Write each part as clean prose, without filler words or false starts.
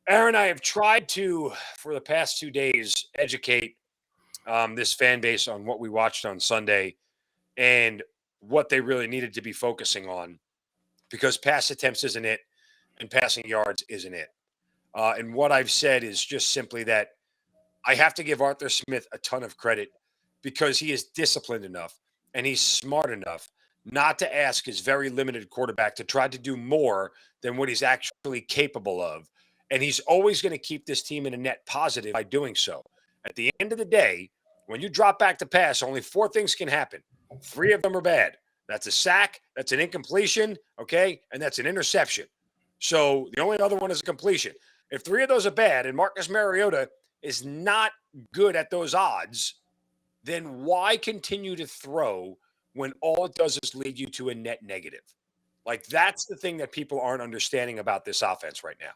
Aaron, I have tried to, for the past 2 days, educate this fan base on what we watched on Sunday and what they really needed to be focusing on because pass attempts isn't it and passing yards isn't it. And what I've said is just simply that I have to give Arthur Smith a ton of credit because he is disciplined enough and he's smart enough not to ask his very limited quarterback to try to do more than what he's actually capable of. And he's always going to keep this team in a net positive by doing so. At the end of the day, when you drop back to pass, only four things can happen. Three of them are bad. That's a sack, that's an incompletion, okay, and that's an interception. So the only other one is a completion. If three of those are bad and Marcus Mariota is not good at those odds, then why continue to throw when all it does is lead you to a net negative? Like that's the thing that people aren't understanding about this offense right now.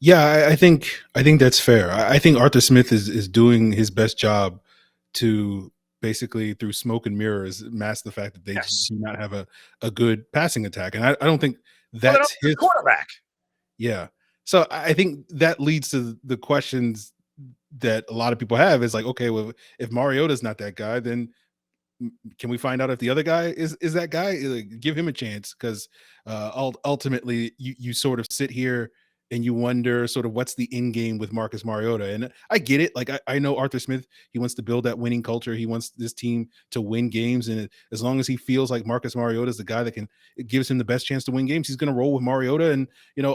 Yeah, I think that's fair. I think Arthur Smith is doing his best job to basically through smoke and mirrors mask the fact that they Yes. do not have a good passing attack, and I don't think Well, that's his quarterback. Yeah, so I think that leads to the questions that a lot of people have. Is like, okay, well, if Mariota's not that guy, then can we find out if the other guy is that guy? Like, give him a chance because ultimately you sort of sit here and you wonder sort of what's the end game with Marcus Mariota. And I get it. Like I know Arthur Smith, he wants to build that winning culture. He wants this team to win games. And as long as he feels like Marcus Mariota is the guy that can, it gives him the best chance to win games, he's going to roll with Mariota. And,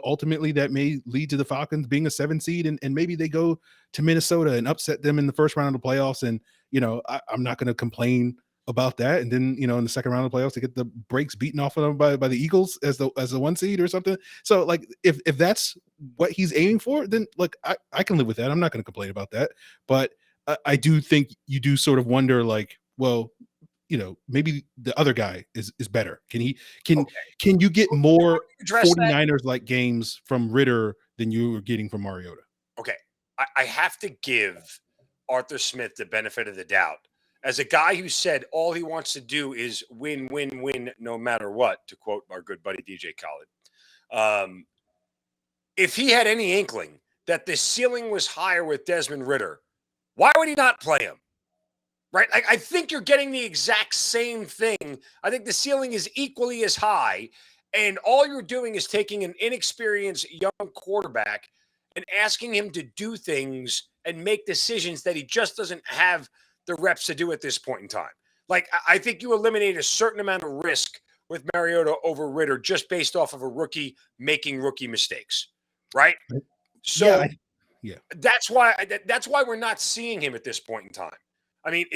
ultimately that may lead to the Falcons being a 7 seed and maybe they go to Minnesota and upset them in the first round of the playoffs. And, I'm not going to complain about that. And then, in the second round of the playoffs, they get the brakes beaten off of them by the Eagles as the 1 seed or something. So like, if that's what he's aiming for, then like, I can live with that. I'm not going to complain about that. But I do think you do sort of wonder like, well, maybe the other guy is better. Can you get more 49ers like games from Ridder than you were getting from Mariota? Okay. I have to give Arthur Smith the benefit of the doubt. As a guy who said all he wants to do is win, win, win, no matter what, to quote our good buddy DJ Khaled. If he had any inkling that the ceiling was higher with Desmond Ridder, why would he not play him? Right? I think you're getting the exact same thing. I think the ceiling is equally as high, and all you're doing is taking an inexperienced young quarterback and asking him to do things and make decisions that he just doesn't have the reps to do at this point in time. Like, I think you eliminate a certain amount of risk with Mariota over Ridder just based off of a rookie making rookie mistakes, right? So that's why we're not seeing him at this point in time. I mean,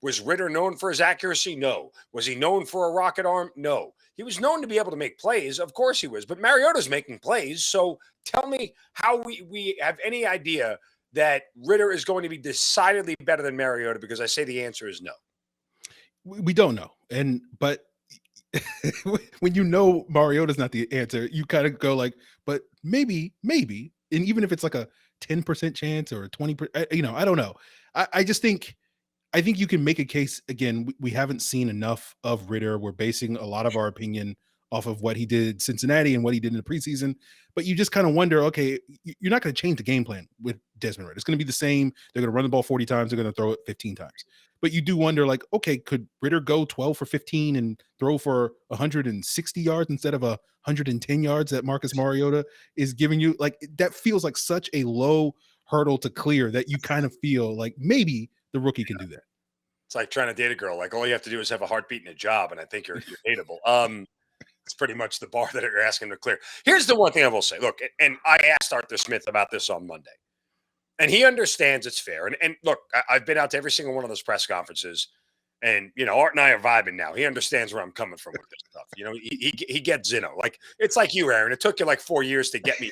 was Ridder known for his accuracy? No. Was he known for a rocket arm? No. He was known to be able to make plays. Of course he was. But Mariota's making plays. So tell me how we have any idea that Ridder is going to be decidedly better than Mariota, because I say the answer is no. We don't know. But when Mariota's not the answer, you kind of go like, but maybe. And even if it's like a 10% chance or a 20%, I don't know. I think you can make a case. Again, we haven't seen enough of Ridder. We're basing a lot of our opinion off of what he did Cincinnati and what he did in the preseason. But you just kind of wonder, okay, you're not going to change the game plan with Desmond Ridder. It's going to be the same. They're going to run the ball 40 times. They're going to throw it 15 times. But you do wonder, like, okay, could Ridder go 12 for 15 and throw for 160 yards instead of 110 yards that Marcus Mariota is giving you? Like, that feels like such a low hurdle to clear that you kind of feel like maybe the rookie can do that. It's like trying to date a girl. Like, all you have to do is have a heartbeat and a job, and I think you're dateable. It's pretty much the bar that you're asking to clear. Here's the one thing I will say. Look, and I asked Arthur Smith about this on Monday, and he understands it's fair. And look, I've been out to every single one of those press conferences, and, Art and I are vibing now. He understands where I'm coming from with this stuff. He gets Zinno. Like, it's like you, Aaron. It took you like 4 years to get me.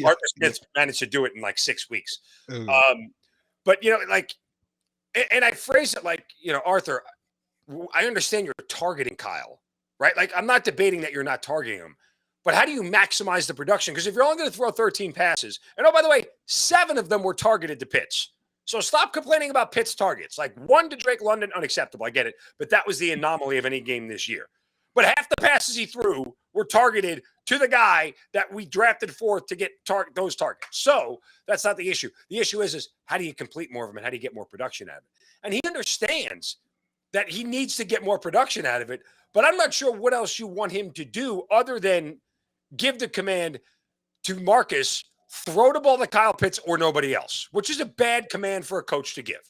Arthur Smith managed to do it in like 6 weeks. But, and I phrase it like, Arthur, I understand you're targeting Kyle. Right? Like, I'm not debating that you're not targeting him, but how do you maximize the production? Because if you're only going to throw 13 passes, and by the way, 7 of them were targeted to Pitts. So stop complaining about Pitts targets. Like, 1 to Drake London, unacceptable. I get it. But that was the anomaly of any game this year. But half the passes he threw were targeted to the guy that we drafted for to get those targets. So that's not the issue. The issue is how do you complete more of them and how do you get more production out of it? And he understands that he needs to get more production out of it, but I'm not sure what else you want him to do other than give the command to Marcus, throw the ball to Kyle Pitts or nobody else, which is a bad command for a coach to give.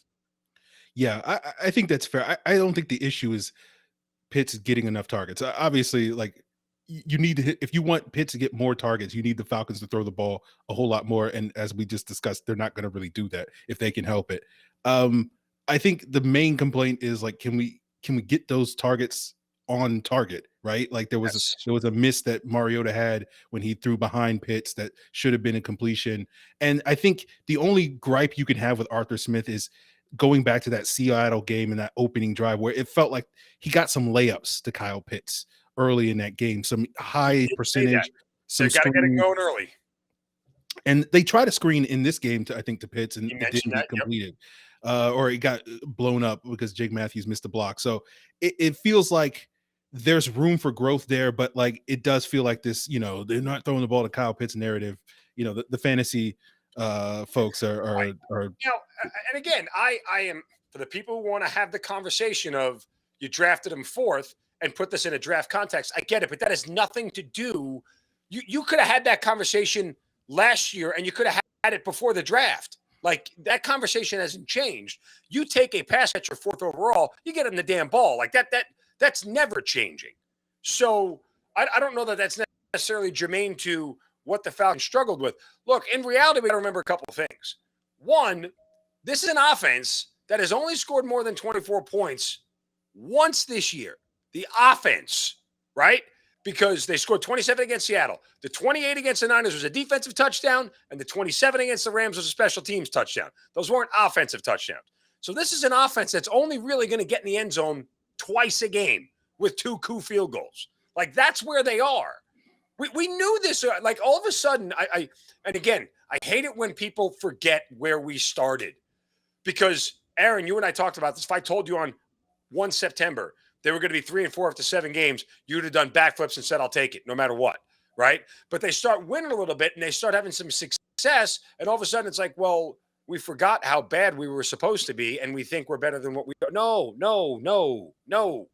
Yeah, I think that's fair. I don't think the issue is Pitts getting enough targets. Obviously, like you need to hit, if you want Pitts to get more targets, you need the Falcons to throw the ball a whole lot more. And as we just discussed, they're not going to really do that if they can help it. I think the main complaint is like, can we get those targets on target, right? Like there was a miss that Mariota had when he threw behind Pitts that should have been a completion. And I think the only gripe you can have with Arthur Smith is going back to that Seattle game and that opening drive where it felt like he got some layups to Kyle Pitts early in that game, some high percentage. So you got to get it going early. And they tried a screen in this game to Pitts, and it didn't get completed. Or it got blown up because Jake Matthews missed the block. So it feels like there's room for growth there, but like it does feel like this, they're not throwing the ball to Kyle Pitts narrative. The fantasy folks are right. And again, I am for the people who want to have the conversation of you drafted him fourth and put this in a draft context. I get it, but that has nothing to do. You could have had that conversation last year and you could have had it before the draft. Like that conversation hasn't changed. You take a pass catcher fourth overall, you get him the damn ball. Like that's never changing. So I don't know that that's necessarily germane to what the Falcons struggled with. Look, in reality, we got to remember a couple of things. One, this is an offense that has only scored more than 24 points once this year. The offense, right? Because they scored 27 against Seattle. The 28 against the Niners was a defensive touchdown, and the 27 against the Rams was a special teams touchdown. Those weren't offensive touchdowns. So this is an offense that's only really going to get in the end zone twice a game with 2 coup field goals. Like, that's where they are. We knew this. Like, all of a sudden, and again, I hate it when people forget where we started. Because, Aaron, you and I talked about this. If I told you on 1 September they were going to be 3-4 after 7 games, you would have done backflips and said, I'll take it, no matter what, right? But they start winning a little bit, and they start having some success, and all of a sudden it's like, well, we forgot how bad we were supposed to be, and we think we're better than what we are. No.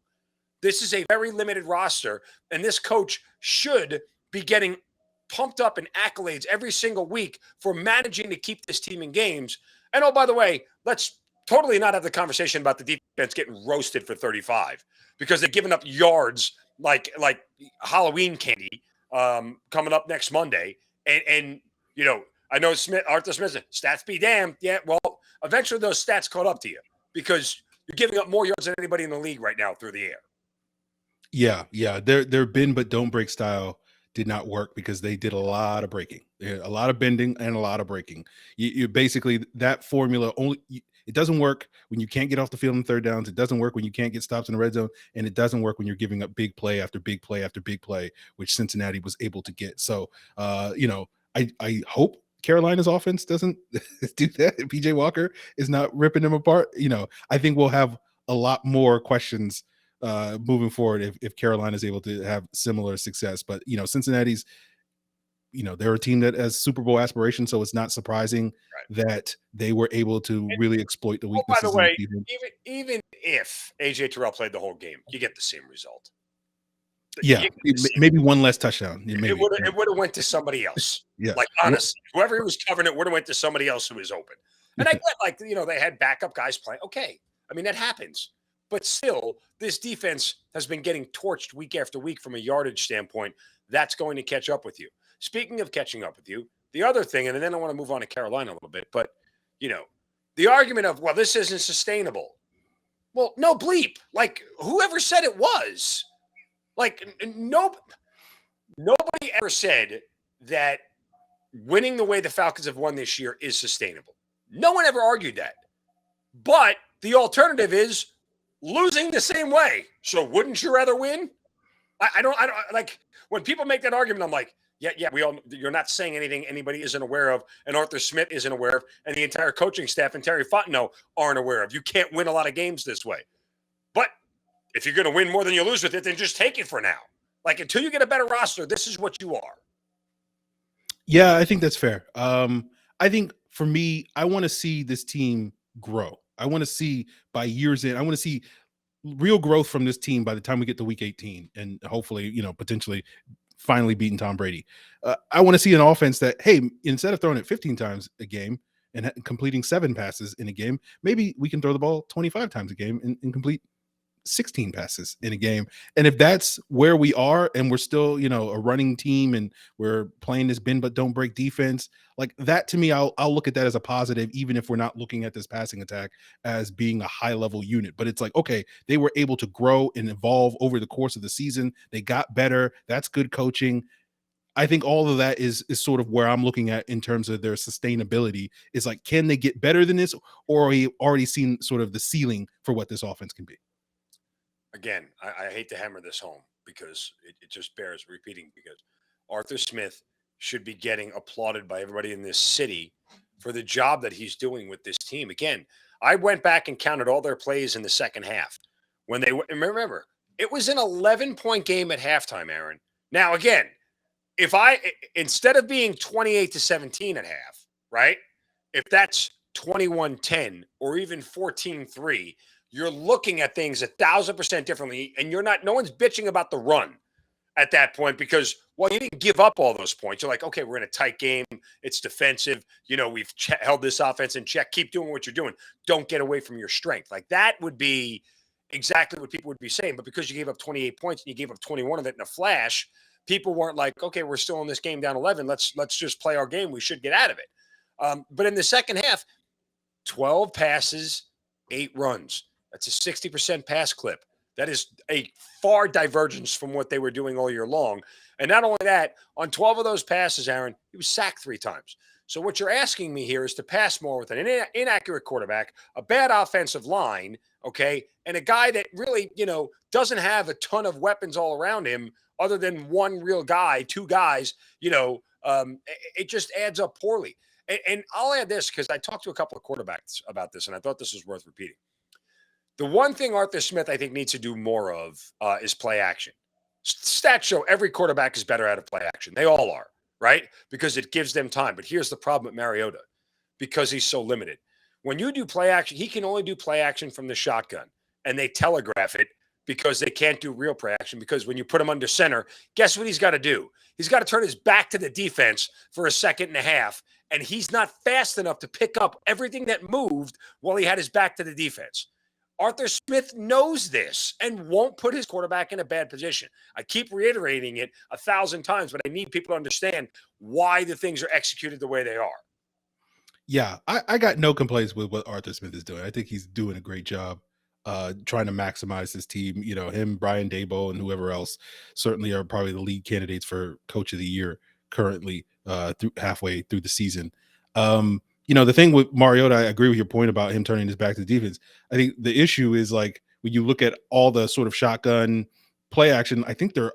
This is a very limited roster, and this coach should be getting pumped up in accolades every single week for managing to keep this team in games. And, oh, by the way, let's totally not have the conversation about the defense getting roasted for 35 because they've given up yards like Halloween candy coming up next Monday. And I know Arthur Smith said, stats be damned. Yeah, well, eventually those stats caught up to you because you're giving up more yards than anybody in the league right now through the air. Yeah. Their bend but don't break style did not work because they did a lot of breaking, a lot of bending and a lot of breaking. You basically, that formula it doesn't work when you can't get off the field in third downs. It doesn't work when you can't get stops in the red zone, and it doesn't work when you're giving up big play after big play after big play, which Cincinnati was able to get. So, I hope Carolina's offense doesn't do that. PJ Walker is not ripping them apart. I think we'll have a lot more questions moving forward if Carolina is able to have similar success. But Cincinnati's, they're a team that has Super Bowl aspirations, so it's not surprising that they were able to really exploit the weaknesses. By the way, even if AJ Terrell played the whole game, you get the same result. Yeah, maybe one less touchdown. It would have went to somebody else. Yeah, like honestly, whoever was covering it would have went to somebody else who was open. And I get they had backup guys playing. Okay, I mean that happens. But still, this defense has been getting torched week after week from a yardage standpoint. That's going to catch up with you. Speaking of catching up with you, the other thing, and then I want to move on to Carolina a little bit, but, the argument of, well, this isn't sustainable. Well, no bleep. Like, whoever said it was? Like, nobody ever said that winning the way the Falcons have won this year is sustainable. No one ever argued that. But the alternative is losing the same way. So wouldn't you rather win? I don't like when people make that argument. I'm like, yeah, you're not saying anything anybody isn't aware of, and Arthur Smith isn't aware of, and the entire coaching staff and Terry Fontenot aren't aware of. You can't win a lot of games this way. But if you're going to win more than you lose with it, then just take it for now. Like, until you get a better roster, this is what you are. Yeah, I think that's fair. I think for me, I want to see this team grow. I want to see by years in, I want to see real growth from this team by the time we get to week 18 and hopefully, potentially finally beating Tom Brady. I want to see an offense that, hey, instead of throwing it 15 times a game and completing 7 passes in a game, maybe we can throw the ball 25 times a game and complete 16 passes in a game. And if that's where we are and we're still, a running team and we're playing this bend but don't break defense, like that to me, I'll look at that as a positive, even if we're not looking at this passing attack as being a high level unit. But it's like, okay, they were able to grow and evolve over the course of the season. They got better. That's good coaching. I think all of that is sort of where I'm looking at in terms of their sustainability. Is like, can they get better than this, or are we already seen sort of the ceiling for what this offense can be? Again, I hate to hammer this home because it just bears repeating, because Arthur Smith should be getting applauded by everybody in this city for the job that he's doing with this team. Again, I went back and counted all their plays in the second half. When they remember, it was an 11-point game at halftime, Aaron. Now, again, if instead of being 28-17 at half, right? If that's 21-10 or even 14-3, you're looking at things 1,000% differently, and no one's bitching about the run at that point because, well, you didn't give up all those points. You're like, okay, we're in a tight game. It's defensive. We've held this offense in check. Keep doing what you're doing. Don't get away from your strength. Like, that would be exactly what people would be saying. But because you gave up 28 points and you gave up 21 of it in a flash, people weren't like, okay, we're still in this game down 11. Let's just play our game. We should get out of it. But in the second half, 12 passes, 8 runs. That's a 60% pass clip. That is a far divergence from what they were doing all year long. And not only that, on 12 of those passes, Aaron, he was sacked 3 times. So what you're asking me here is to pass more with an inaccurate quarterback, a bad offensive line, okay, and a guy that really, doesn't have a ton of weapons all around him other than one real guy, 2 guys, it just adds up poorly. And I'll add this because I talked to a couple of quarterbacks about this, and I thought this was worth repeating. The one thing Arthur Smith, I think, needs to do more of is play action. Stats show every quarterback is better out of play action. They all are, right? Because it gives them time. But here's the problem with Mariota, because he's so limited. When you do play action, he can only do play action from the shotgun, and they telegraph it because they can't do real play action, because when you put him under center, guess what he's got to do? He's got to turn his back to the defense for a second and a half, and he's not fast enough to pick up everything that moved while he had his back to the defense. Arthur Smith knows this and won't put his quarterback in a bad position. I keep reiterating it 1,000 times, but I need people to understand why the things are executed the way they are. Yeah, I got no complaints with what Arthur Smith is doing. I think he's doing a great job trying to maximize his team. Him, Brian Daboll, and whoever else certainly are probably the lead candidates for Coach of the Year currently through halfway through the season. The thing with Mariota, I agree with your point about him turning his back to the defense. I think the issue is, like, when you look at all the sort of shotgun play action, I think they're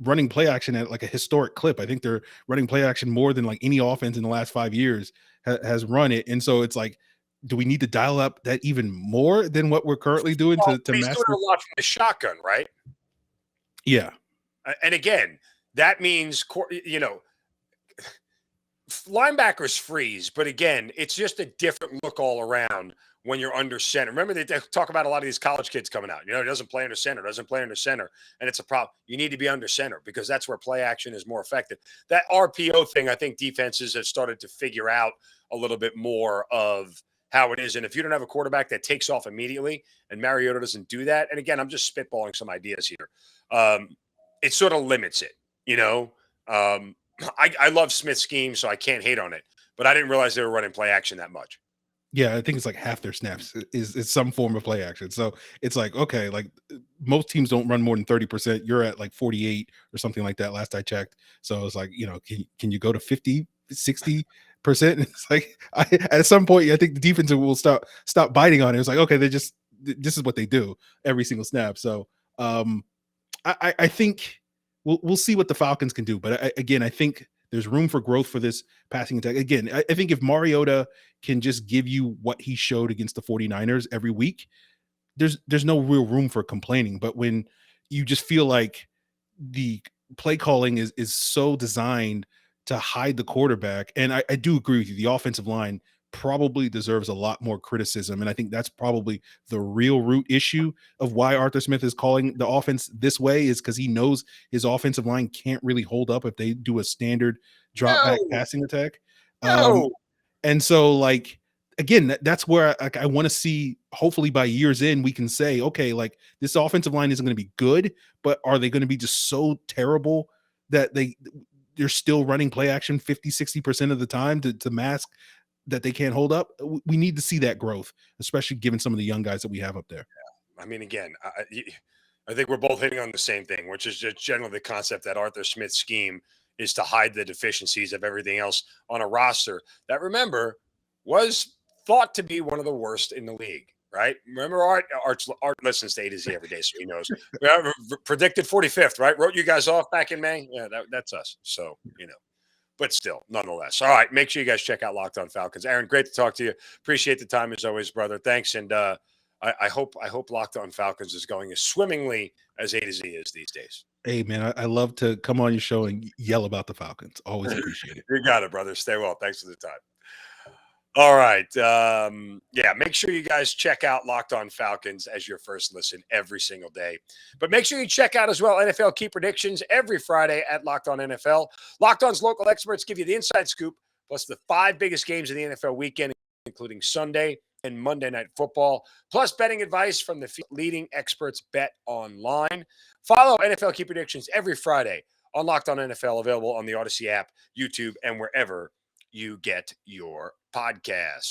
running play action at like a historic clip. I think they're running play action more than like any offense in the last 5 years has run it. And so it's like, do we need to dial up that even more than what we're currently doing to He's master? doing a lot from the shotgun, right? Yeah. And again, that means, linebackers freeze, but again, it's just a different look all around when you're under center. Remember, they talk about a lot of these college kids coming out. It doesn't play under center, and it's a problem. You need to be under center because that's where play action is more effective. That RPO thing, I think defenses have started to figure out a little bit more of how it is. And if you don't have a quarterback that takes off immediately, and Mariota doesn't do that, and again, I'm just spitballing some ideas here, it sort of limits it, I love Smith's scheme, so I can't hate on it, but I didn't realize they were running play action that much. Yeah, I think it's like half their snaps is some form of play action. So it's like, okay, like most teams don't run more than 30%. You're at like 48 or something like that last I checked. So it's like, can you go to 50, 60%? It's like at some point, I think the defense will stop biting on it. It's like, okay, this is what they do every single snap. So I think we'll see what the Falcons can do. But I think there's room for growth for this passing attack. Again, I think if Mariota can just give you what he showed against the 49ers every week, there's no real room for complaining. But when you just feel like the play calling is so designed to hide the quarterback. And I do agree with you. The offensive line probably deserves a lot more criticism. And I think that's probably the real root issue of why Arthur Smith is calling the offense this way, is because he knows his offensive line can't really hold up if they do a standard drop back No, passing attack. no. And so, like, again, that's where I want to see, hopefully by years in, we can say, okay, like, this offensive line isn't going to be good, but are they going to be just so terrible that they're still running play action 50-60% of the time to mask that they can't hold up? We need to see that growth, especially given some of the young guys that we have up there. I mean, again, I think we're both hitting on the same thing, which is just generally the concept that Arthur Smith's scheme is to hide the deficiencies of everything else on a roster that, remember, was thought to be one of the worst in the league, right? Remember, Art listens to A to Z every day, so he knows. We predicted 45th, right? Wrote you guys off back in May. Yeah, that's us. So, but still, nonetheless. All right, make sure you guys check out Locked On Falcons. Aaron, great to talk to you. Appreciate the time as always, brother. Thanks, and I hope Locked On Falcons is going as swimmingly as A to Z is these days. Hey, man, I love to come on your show and yell about the Falcons. Always appreciate it. You got it, brother. Stay well. Thanks for the time. All right. Yeah, make sure you guys check out Locked On Falcons as your first listen every single day. But make sure you check out as well NFL Key Predictions every Friday at Locked On NFL. Locked On's local experts give you the inside scoop, plus the 5 biggest games of the NFL weekend, including Sunday and Monday Night Football, plus betting advice from the leading experts BetOnline. Follow NFL Key Predictions every Friday on Locked On NFL, available on the Odyssey app, YouTube, and wherever you get your podcasts.